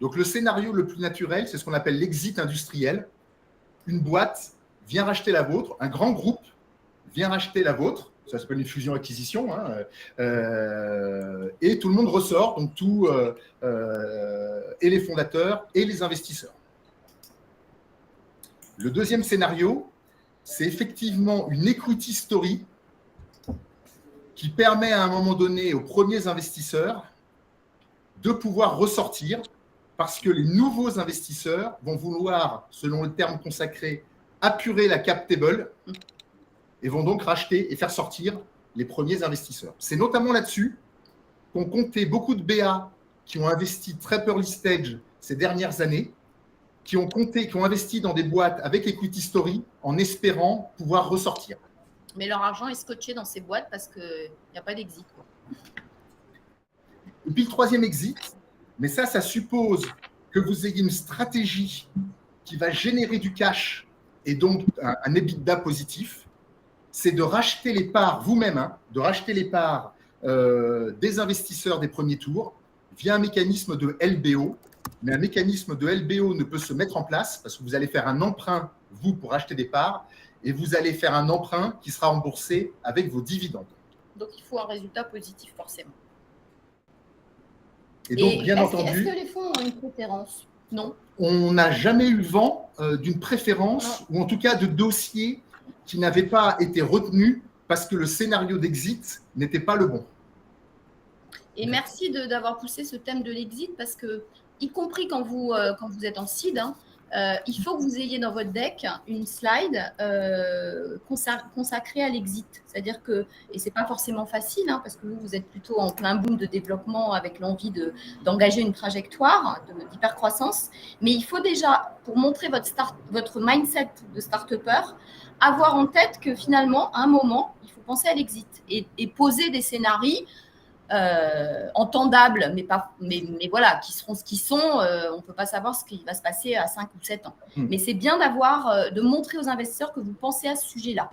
Donc, le scénario le plus naturel, c'est ce qu'on appelle l'exit industriel. Une boîte vient racheter la vôtre, un grand groupe vient racheter la vôtre, ça s'appelle une fusion-acquisition, et tout le monde ressort, donc et les fondateurs et les investisseurs. Le deuxième scénario, c'est effectivement une equity story qui permet à un moment donné aux premiers investisseurs de pouvoir ressortir parce que les nouveaux investisseurs vont vouloir, selon le terme consacré, apurer la cap table et vont donc racheter et faire sortir les premiers investisseurs. C'est notamment là-dessus qu'ont compté beaucoup de BA qui ont investi très early stage ces dernières années, qui ont investi dans des boîtes avec equity story en espérant pouvoir ressortir. Mais leur argent est scotché dans ces boîtes parce qu'il n'y a pas d'exit. Et puis le troisième exit, mais ça suppose que vous ayez une stratégie qui va générer du cash et donc un EBITDA positif, c'est de racheter les parts vous-même, de racheter les parts des investisseurs des premiers tours via un mécanisme de LBO. Mais un mécanisme de LBO ne peut se mettre en place parce que vous allez faire un emprunt, vous, pour acheter des parts, et vous allez faire un emprunt qui sera remboursé avec vos dividendes. Donc, il faut un résultat positif, forcément. Et donc, bien entendu… Est-ce que les fonds ont une préférence? Non. On n'a jamais eu vent d'une préférence, ou en tout cas de dossiers qui n'avaient pas été retenus parce que le scénario d'exit n'était pas le bon. Et merci d'avoir poussé ce thème de l'exit parce que, y compris quand vous êtes en seed, il faut que vous ayez dans votre deck une slide consacrée à l'exit. C'est-à-dire que, et ce n'est pas forcément facile, parce que vous êtes plutôt en plein boom de développement avec l'envie d'engager une trajectoire d'hypercroissance, mais il faut déjà, pour montrer votre mindset de start-upper, avoir en tête que finalement, à un moment, il faut penser à l'exit et poser des scénarios entendables, mais voilà, qui seront ce qu'ils sont. On ne peut pas savoir ce qui va se passer à 5 ou 7 ans. Mais c'est bien de montrer aux investisseurs que vous pensez à ce sujet-là.